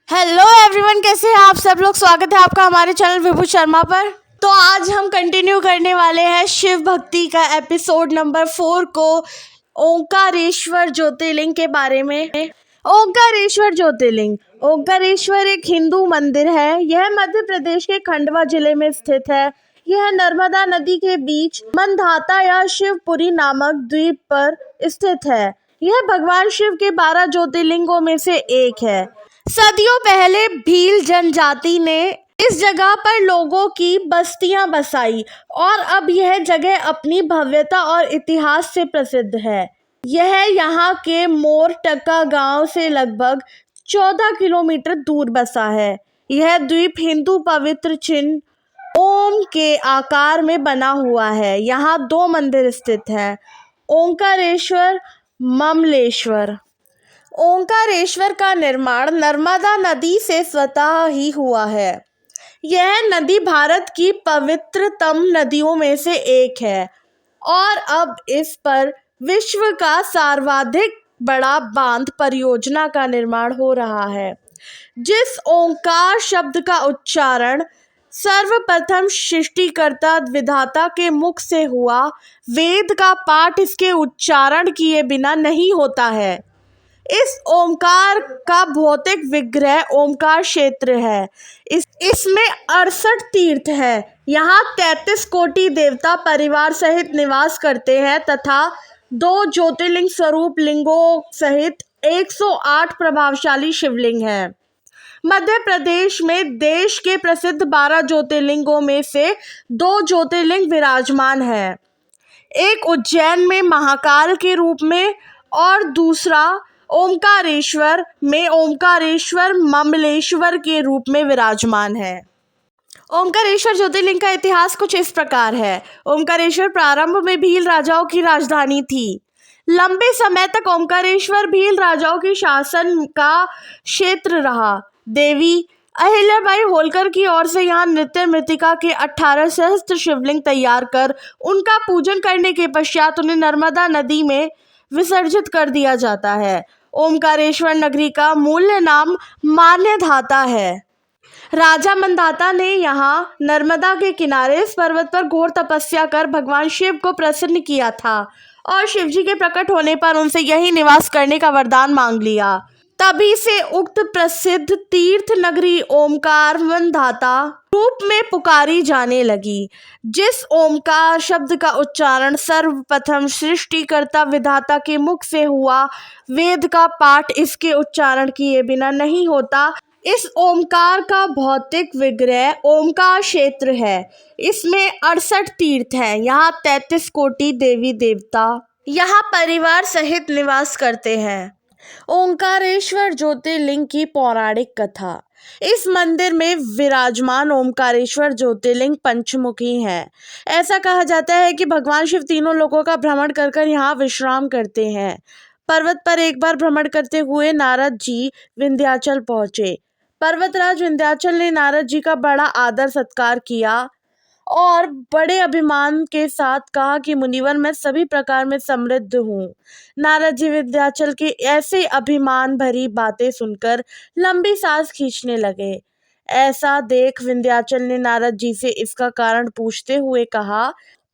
Hello everyone, कैसे हैं आप सब लोग। स्वागत है आपका हमारे चैनल विभू शर्मा पर। तो आज हम कंटिन्यू करने वाले हैं शिव भक्ति का एपिसोड नंबर 4 को, ओंकारेश्वर ज्योतिर्लिंग के बारे में। ओंकारेश्वर ज्योतिर्लिंग। ओंकारेश्वर एक हिंदू मंदिर है। यह मध्य प्रदेश के खंडवा जिले में स्थित है। यह नर्मदा नदी के बीच मंदाता या शिवपुरी नामक द्वीप पर स्थित है। यह भगवान शिव के 12 ज्योतिर्लिंगों में से एक है। सदियों पहले भील जनजाति ने इस जगह पर लोगों की बस्तियां बसाई और अब यह जगह अपनी भव्यता और इतिहास से प्रसिद्ध है। यह यहाँ के मोरटका गांव से लगभग 14 किलोमीटर दूर बसा है। यह द्वीप हिंदू पवित्र चिन्ह ओम के आकार में बना हुआ है। यहाँ 2 मंदिर स्थित हैं, ओंकारेश्वर, ममलेश्वर। ओंकारेश्वर का निर्माण नर्मदा नदी से स्वतः ही हुआ है। यह नदी भारत की पवित्रतम नदियों में से एक है और अब इस पर विश्व का सर्वाधिक बड़ा बांध परियोजना का निर्माण हो रहा है। जिस ओंकार शब्द का उच्चारण सर्वप्रथम सृष्टिकर्ता विधाता के मुख से हुआ, वेद का पाठ इसके उच्चारण किए बिना नहीं होता है। इस ओंकार का भौतिक विग्रह ओंकार क्षेत्र है। इसमें 68 तीर्थ है। यहाँ 33 कोटि देवता परिवार सहित निवास करते हैं तथा 2 ज्योतिर्लिंग स्वरूप लिंगों सहित 108 प्रभावशाली शिवलिंग हैं। मध्य प्रदेश में देश के प्रसिद्ध 12 ज्योतिर्लिंगों में से 2 ज्योतिर्लिंग विराजमान हैं। एक उज्जैन में महाकाल के रूप में और दूसरा ओंकारेश्वर में ओंकारेश्वर ममलेश्वर के रूप में विराजमान है। ओंकारेश्वर ज्योतिर्लिंग का इतिहास कुछ इस प्रकार है। ओंकारेश्वर प्रारंभ में भील राजाओं की राजधानी थी। लंबे समय तक ओंकारेश्वर भील राजाओं की शासन का क्षेत्र रहा। देवी अहिल्याबाई होलकर की ओर से यहाँ नृत्य मृतिका के 18 सहस्त्र शिवलिंग तैयार कर उनका पूजन करने के पश्चात उन्हें नर्मदा नदी में विसर्जित कर दिया जाता है। ओंकारेश्वर नगरी का मूल नाम मान्यधाता है। राजा मंदाता ने यहाँ नर्मदा के किनारे इस पर्वत पर घोर तपस्या कर भगवान शिव को प्रसन्न किया था और शिवजी के प्रकट होने पर उनसे यही निवास करने का वरदान मांग लिया। तभी से उक्त प्रसिद्ध तीर्थ नगरी ओमकार मंदाता रूप में पुकारी जाने लगी। जिस ओमकार शब्द का उच्चारण सर्वप्रथम सृष्टिकर्ता विधाता के मुख से हुआ, वेद का पाठ इसके उच्चारण किए बिना नहीं होता। इस ओमकार का भौतिक विग्रह ओमकार क्षेत्र है। इसमें 68 तीर्थ हैं। यहाँ 33 कोटि देवी देवता यहाँ परिवार सहित निवास करते हैं। ओंकारेश्वर ज्योतिर्लिंग की पौराणिक कथा। इस मंदिर में विराजमान ओंकारेश्वर ज्योतिर्लिंग पंचमुखी है। ऐसा कहा जाता है कि भगवान शिव तीनों लोकों का भ्रमण कर कर यहाँ विश्राम करते हैं। पर्वत पर एक बार भ्रमण करते हुए नारद जी विंध्याचल पहुँचे। पर्वतराज विंध्याचल ने नारद जी का बड़ा आदर सत्कार किया और बड़े अभिमान के साथ कहा कि मुनिवर, मैं सभी प्रकार में समृद्ध हूँ। नारद जी विंध्याचल की ऐसे अभिमान भरी बातें सुनकर लंबी सांस खींचने लगे। ऐसा देख विंध्याचल ने नारद जी से इसका कारण पूछते हुए कहा।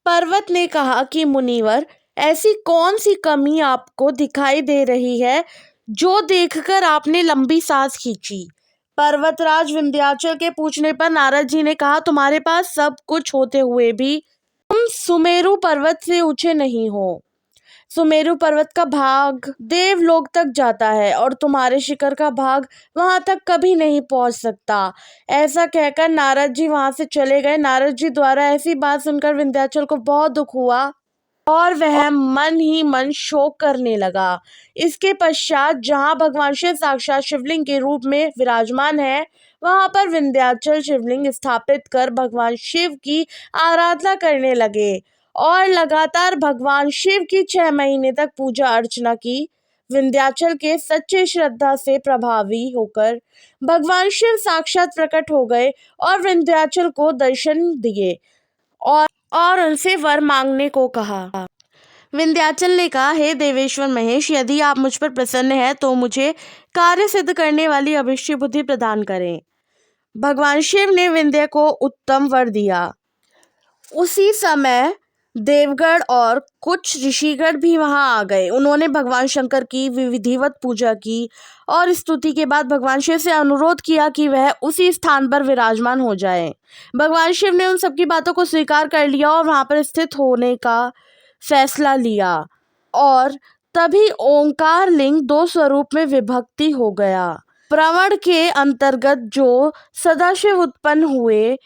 पर्वत ने कहा कि मुनिवर, ऐसी कौन सी कमी आपको दिखाई दे रही है जो देखकर आपने लंबी सांस खींची। पर्वतराज विंध्याचल के पूछने पर नारद जी ने कहा, तुम्हारे पास सब कुछ होते हुए भी तुम सुमेरु पर्वत से ऊंचे नहीं हो। सुमेरु पर्वत का भाग देवलोक तक जाता है और तुम्हारे शिखर का भाग वहां तक कभी नहीं पहुंच सकता। ऐसा कहकर नारद जी वहां से चले गए। नारद जी द्वारा ऐसी बात सुनकर विंध्याचल को बहुत दुख हुआ और वह मन ही मन शोक करने लगा। इसके पश्चात जहाँ भगवान शिव साक्षात शिवलिंग के रूप में विराजमान है, वहां पर विंध्याचल शिवलिंग स्थापित कर भगवान शिव की आराधना करने लगे और लगातार भगवान शिव की 6 महीने तक पूजा अर्चना की। विंध्याचल के सच्चे श्रद्धा से प्रभावी होकर भगवान शिव साक्षात प्रकट हो गए और विंध्याचल को दर्शन दिए और उनसे वर मांगने को कहा। विंध्याचल ने कहा, हे देवेश्वर महेश, यदि आप मुझ पर प्रसन्न हैं तो मुझे कार्य सिद्ध करने वाली अभिष्ट बुद्धि प्रदान करें। भगवान शिव ने विंध्य को उत्तम वर दिया। उसी समय देवगण और कुछ ऋषिगण भी वहां आ गए। उन्होंने भगवान शंकर की विधिवत पूजा की और स्तुति के बाद भगवान शिव से अनुरोध किया कि वह उसी स्थान पर विराजमान हो जाए। भगवान शिव ने उन सबकी बातों को स्वीकार कर लिया और वहां पर स्थित होने का फैसला लिया और तभी ओंकार लिंग दो स्वरूप में विभक्ति हो गया। प्रवण के अंतर्गत जो सदाशिव उत्पन्न हुए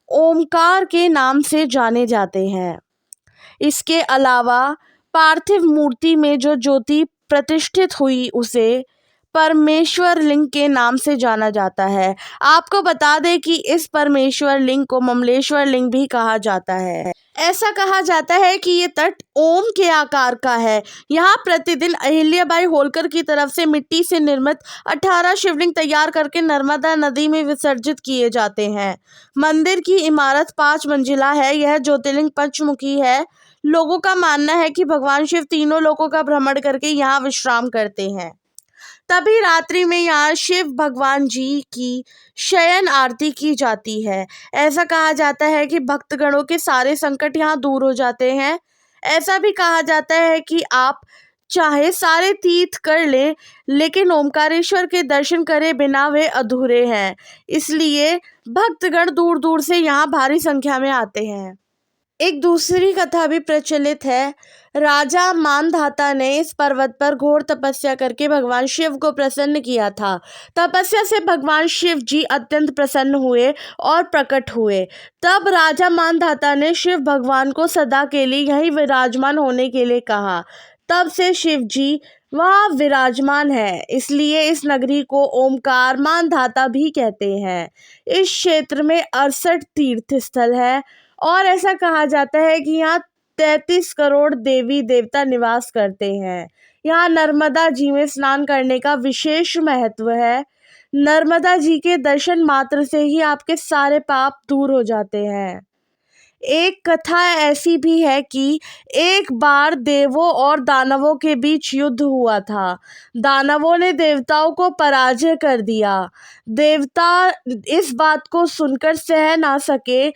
ओमकार के नाम से जाने जाते हैं। इसके अलावा पार्थिव मूर्ति में जो ज्योति प्रतिष्ठित हुई उसे परमेश्वर लिंग के नाम से जाना जाता है। आपको बता दें कि इस परमेश्वर लिंग को ममलेश्वर लिंग भी कहा जाता है। ऐसा कहा जाता है कि ये तट ओम के आकार का है। यहाँ प्रतिदिन अहिल्याबाई होलकर की तरफ से मिट्टी से निर्मित 18 शिवलिंग तैयार करके नर्मदा नदी में विसर्जित किए जाते हैं। मंदिर की इमारत 5 मंजिला है। यह ज्योतिर्लिंग पंचमुखी है। लोगों का मानना है कि भगवान शिव तीनों लोकों का भ्रमण करके यहाँ विश्राम करते हैं। तभी रात्रि में यहाँ शिव भगवान जी की शयन आरती की जाती है। ऐसा कहा जाता है कि भक्तगणों के सारे संकट यहाँ दूर हो जाते हैं। ऐसा भी कहा जाता है कि आप चाहे सारे तीर्थ कर लें, लेकिन ओमकारेश्वर के दर्शन करे बिना वे अधूरे हैं। इसलिए भक्तगण दूर दूर से यहाँ भारी संख्या में आते हैं। एक दूसरी कथा भी प्रचलित है। राजा मानधाता ने इस पर्वत पर घोर तपस्या करके भगवान शिव को प्रसन्न किया था। तपस्या से भगवान शिव जी अत्यंत प्रसन्न हुए और प्रकट हुए। तब राजा मानधाता ने शिव भगवान को सदा के लिए यहीं विराजमान होने के लिए कहा। तब से शिव जी वहाँ विराजमान है। इसलिए इस नगरी को ओमकार मानधाता भी कहते हैं। इस क्षेत्र में 68 तीर्थ स्थल है और ऐसा कहा जाता है कि यहाँ 33 करोड़ देवी देवता निवास करते हैं। यहाँ नर्मदा जी में स्नान करने का विशेष महत्व है। नर्मदा जी के दर्शन मात्र से ही आपके सारे पाप दूर हो जाते हैं। एक कथा ऐसी भी है कि एक बार देवों और दानवों के बीच युद्ध हुआ था। दानवों ने देवताओं को पराजय कर दिया। देवता इस बात को सुनकर सह ना सके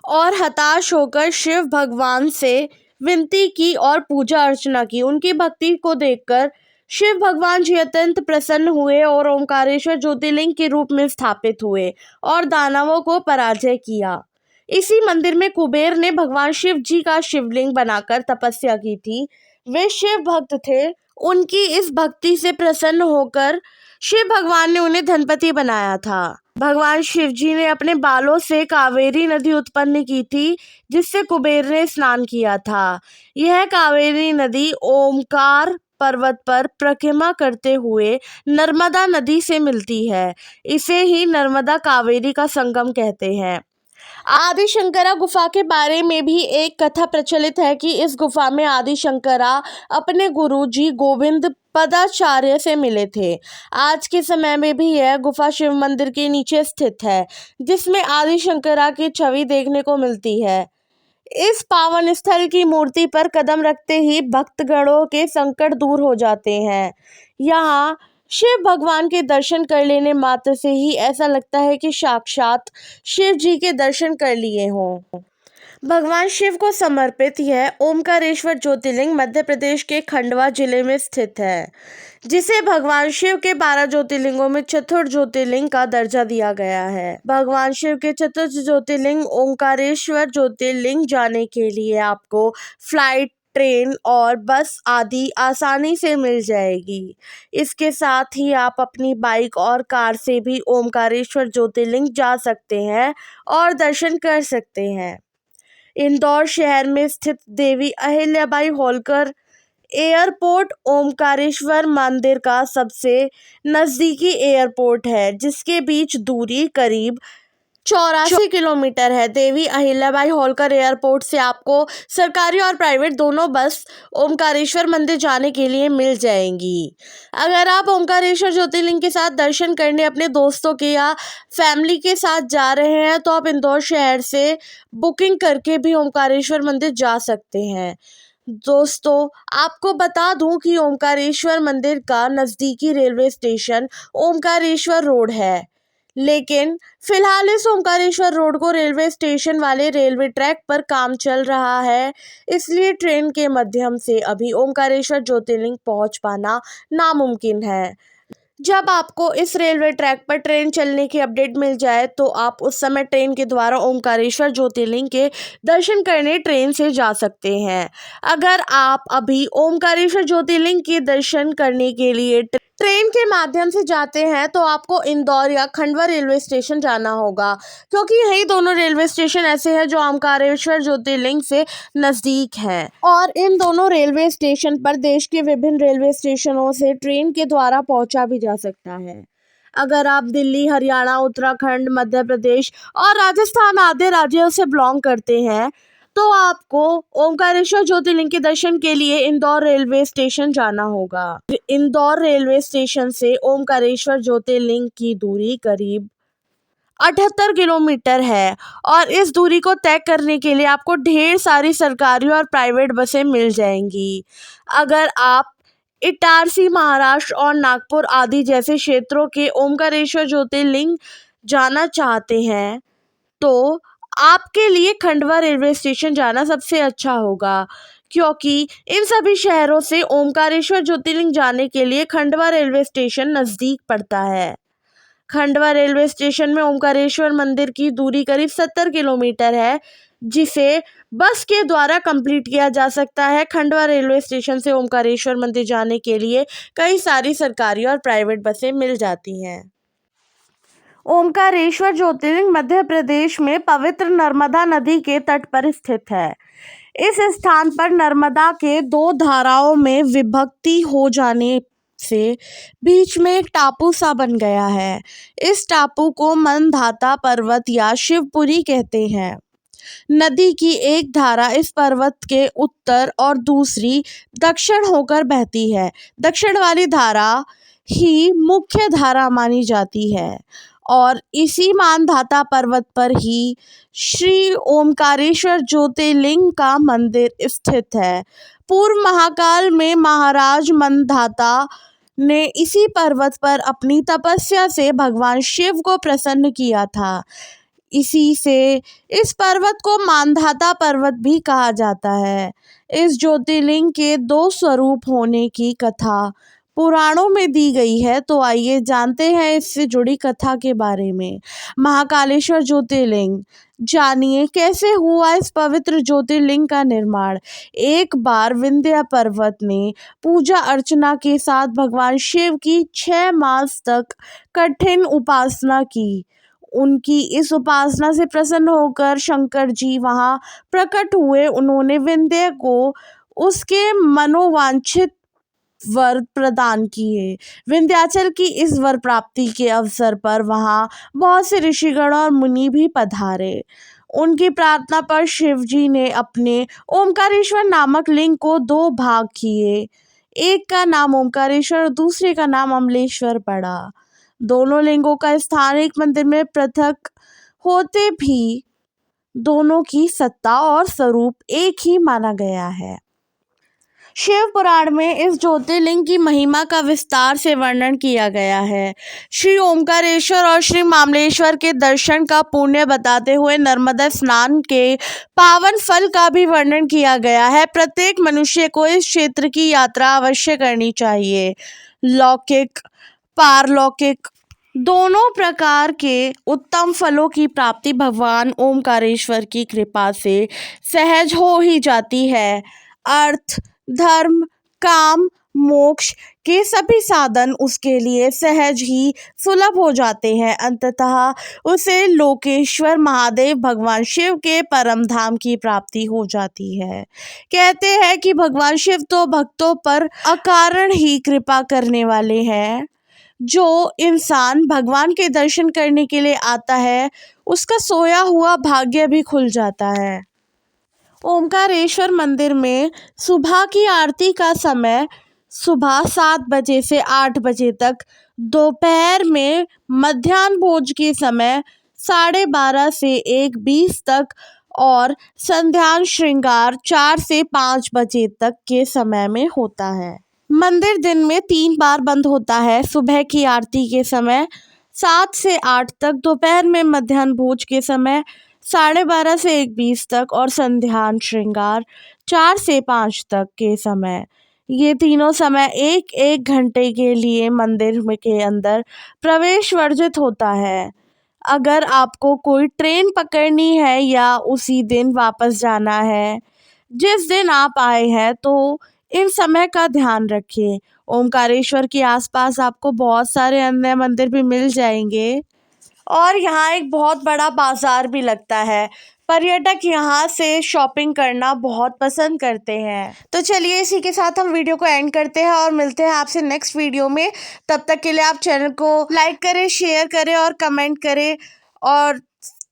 और हताश होकर शिव भगवान से विनती की और पूजा अर्चना की। उनकी भक्ति को देखकर शिव भगवान जी अत्यंत प्रसन्न हुए और ओंकारेश्वर ज्योतिर्लिंग के रूप में स्थापित हुए और दानवों को पराजय किया। इसी मंदिर में कुबेर ने भगवान शिव जी का शिवलिंग बनाकर तपस्या की थी। वे शिव भक्त थे। उनकी इस भक्ति से प्रसन्न होकर शिव भगवान ने उन्हें धनपति बनाया था। भगवान शिव जी ने अपने बालों से कावेरी नदी उत्पन्न की थी, जिससे कुबेर ने स्नान किया था। यह कावेरी नदी ओमकार पर्वत पर परिक्रमा करते हुए नर्मदा नदी से मिलती है। इसे ही नर्मदा कावेरी का संगम कहते हैं। आदि शंकरा गुफा के बारे में भी एक कथा प्रचलित है कि इस गुफा में आदि शंकरा अपने गुरु जी गोविंद पदाचार्य से मिले थे। आज के समय में भी यह गुफा शिव मंदिर के नीचे स्थित है, जिसमें आदि शंकरा की छवि देखने को मिलती है। इस पावन स्थल की मूर्ति पर कदम रखते ही भक्तगणों के संकट दूर हो जाते हैं। यहाँ शिव भगवान के दर्शन कर लेने मात्र से ही ऐसा लगता है कि साक्षात शिव जी के दर्शन कर लिए हों। भगवान शिव को समर्पित यह ओमकारेश्वर ज्योतिर्लिंग मध्य प्रदेश के खंडवा जिले में स्थित है, जिसे भगवान शिव के 12 ज्योतिर्लिंगों में चतुर्थ ज्योतिर्लिंग का दर्जा दिया गया है। भगवान शिव के चतुर्थ ज्योतिर्लिंग ओंकारेश्वर ज्योतिर्लिंग जाने के लिए आपको फ्लाइट, ट्रेन और बस आदि आसानी से मिल जाएगी। इसके साथ ही आप अपनी बाइक और कार से भी ओमकारेश्वर ज्योतिर्लिंग जा सकते हैं और दर्शन कर सकते हैं। इंदौर शहर में स्थित देवी अहिल्याबाई होलकर एयरपोर्ट ओमकारेश्वर मंदिर का सबसे नज़दीकी एयरपोर्ट है, जिसके बीच दूरी करीब 84 किलोमीटर है। देवी अहिल्याबाई होलकर एयरपोर्ट से आपको सरकारी और प्राइवेट दोनों बस ओमकारेश्वर मंदिर जाने के लिए मिल जाएंगी। अगर आप ओमकारेश्वर ज्योतिर्लिंग के साथ दर्शन करने अपने दोस्तों के या फैमिली के साथ जा रहे हैं तो आप इंदौर शहर से बुकिंग करके भी ओमकारेश्वर मंदिर जा सकते हैं। दोस्तों, आपको बता दूं कि ओमकारेश्वर मंदिर का नज़दीकी रेलवे स्टेशन ओमकारेश्वर रोड है, लेकिन फिलहाल इस ओमकारेश्वर रोड को रेलवे स्टेशन वाले रेलवे ट्रैक पर काम चल रहा है, इसलिए ट्रेन के माध्यम से अभी ओमकारेश्वर ज्योतिर्लिंग पहुंच पाना नामुमकिन है। जब आपको इस रेलवे ट्रैक पर ट्रेन चलने की अपडेट मिल जाए तो आप उस समय ट्रेन के द्वारा ओमकारेश्वर ज्योतिर्लिंग के दर्शन करने ट्रेन से जा सकते हैं। अगर आप अभी ओमकारेश्वर ज्योतिर्लिंग के दर्शन करने के लिए ट्रेन के माध्यम से जाते हैं तो आपको इंदौर या खंडवा रेलवे स्टेशन जाना होगा, क्योंकि यही दोनों रेलवे स्टेशन ऐसे हैं जो ओमकारेश्वर ज्योतिर्लिंग से नज़दीक हैं और इन दोनों रेलवे स्टेशन पर देश के विभिन्न रेलवे स्टेशनों से ट्रेन के द्वारा पहुंचा भी जा सकता है। अगर आप दिल्ली, हरियाणा, उत्तराखंड, मध्य प्रदेश और राजस्थान आदि राज्यों से बिलोंग करते हैं तो आपको ओमकारेश्वर ज्योतिर्लिंग के दर्शन के लिए इंदौर रेलवे स्टेशन जाना होगा। इंदौर रेलवे स्टेशन से ओमकारेश्वर ज्योतिर्लिंग की दूरी करीब 78 किलोमीटर है और इस दूरी को तय करने के लिए आपको ढेर सारी सरकारी और प्राइवेट बसें मिल जाएंगी। अगर आप इटारसी, महाराष्ट्र और नागपुर आदि जैसे क्षेत्रों के ओमकारेश्वर ज्योतिर्लिंग जाना चाहते हैं तो आपके लिए खंडवा रेलवे स्टेशन जाना सबसे अच्छा होगा, क्योंकि इन सभी शहरों से ओमकारेश्वर ज्योतिर्लिंग जाने के लिए खंडवा रेलवे स्टेशन नज़दीक पड़ता है। खंडवा रेलवे स्टेशन में ओमकारेश्वर मंदिर की दूरी करीब 70 किलोमीटर है, जिसे बस के द्वारा कंप्लीट किया जा सकता है। खंडवा रेलवे स्टेशन से ओमकारेश्वर मंदिर जाने के लिए कई सारी सरकारी और प्राइवेट बसें मिल जाती हैं। ओमकारेश्वर ज्योतिर्लिंग मध्य प्रदेश में पवित्र नर्मदा नदी के तट पर स्थित है। इस स्थान पर नर्मदा के दो धाराओं में विभक्ति हो जाने से बीच में एक टापू सा बन गया है। इस टापू को मनधाता पर्वत या शिवपुरी कहते हैं। नदी की एक धारा इस पर्वत के उत्तर और दूसरी दक्षिण होकर बहती है। दक्षिण वाली धारा ही मुख्य धारा मानी जाती है और इसी मानधाता पर्वत पर ही श्री ओमकारेश्वर ज्योतिर्लिंग का मंदिर स्थित है। पूर्व महाकाल में महाराज मनधाता ने इसी पर्वत पर अपनी तपस्या से भगवान शिव को प्रसन्न किया था। इसी से इस पर्वत को मानधाता पर्वत भी कहा जाता है। इस ज्योतिर्लिंग के दो स्वरूप होने की कथा पुराणों में दी गई है, तो आइए जानते हैं इससे जुड़ी कथा के बारे में। महाकालेश्वर ज्योतिर्लिंग, जानिए कैसे हुआ इस पवित्र ज्योतिर्लिंग का निर्माण। एक बार विंध्य पर्वत ने पूजा अर्चना के साथ भगवान शिव की 6 मास तक कठिन उपासना की। उनकी इस उपासना से प्रसन्न होकर शंकर जी वहां प्रकट हुए। उन्होंने विंध्य को उसके मनोवांछित वर प्रदान किए। विंध्याचल की इस वर प्राप्ति के अवसर पर वहां बहुत से ऋषिगण और मुनि भी पधारे। उनकी प्रार्थना पर शिव जी ने अपने ओमकारेश्वर नामक लिंग को 2 भाग किए। एक का नाम ओमकारेश्वर, दूसरे का नाम अमलेश्वर पड़ा। दोनों लिंगों का स्थान एक मंदिर में पृथक होते भी दोनों की सत्ता और स्वरूप एक ही माना गया है। शिव पुराण में इस ज्योतिर्लिंग की महिमा का विस्तार से वर्णन किया गया है। श्री ओमकारेश्वर और श्री मामलेश्वर के दर्शन का पुण्य बताते हुए नर्मदा स्नान के पावन फल का भी वर्णन किया गया है। प्रत्येक मनुष्य को इस क्षेत्र की यात्रा अवश्य करनी चाहिए। लौकिक, पारलौकिक दोनों प्रकार के उत्तम फलों की प्राप्ति भगवान ओमकारेश्वर की कृपा से सहज हो ही जाती है। अर्थ, धर्म, काम, मोक्ष के सभी साधन उसके लिए सहज ही सुलभ हो जाते हैं। अंततः उसे लोकेश्वर महादेव भगवान शिव के परम धाम की प्राप्ति हो जाती है। कहते हैं कि भगवान शिव तो भक्तों पर अकारण ही कृपा करने वाले हैं। जो इंसान भगवान के दर्शन करने के लिए आता है उसका सोया हुआ भाग्य भी खुल जाता है। ओमकारेश्वर मंदिर में सुबह की आरती का समय सुबह 7 बजे से 8 बजे तक, दोपहर में मध्याह्न भोज के समय 12:30 से 1:20 तक और संध्यान श्रृंगार 4 से 5 बजे तक के समय में होता है। मंदिर दिन में 3 बार बंद होता है, सुबह की आरती के समय 7 से 8 तक, दोपहर में मध्याह्न भोज के समय 12:30 से 1:20 तक और संध्यान श्रृंगार 4 से 5 तक के समय। ये तीनों समय 1-1 घंटे के लिए मंदिर के अंदर प्रवेश वर्जित होता है। अगर आपको कोई ट्रेन पकड़नी है या उसी दिन वापस जाना है जिस दिन आप आए हैं, तो इन समय का ध्यान रखिए। ओमकारेश्वर के आसपास आपको बहुत सारे अन्य मंदिर भी मिल जाएंगे और यहाँ एक बहुत बड़ा बाजार भी लगता है। पर्यटक यहाँ से शॉपिंग करना बहुत पसंद करते हैं। तो चलिए इसी के साथ हम वीडियो को एंड करते हैं और मिलते हैं आपसे नेक्स्ट वीडियो में। तब तक के लिए आप चैनल को लाइक करें, शेयर करें और कमेंट करें और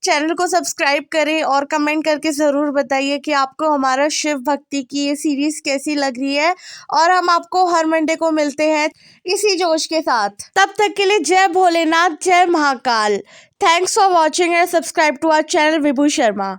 चैनल को सब्सक्राइब करें और कमेंट करके ज़रूर बताइए कि आपको हमारा शिव भक्ति की ये सीरीज़ कैसी लग रही है। और हम आपको हर मंडे को मिलते हैं इसी जोश के साथ। तब तक के लिए जय भोलेनाथ, जय Mahakal. Thanks for watching and subscribe to our channel Vibhu Sharma.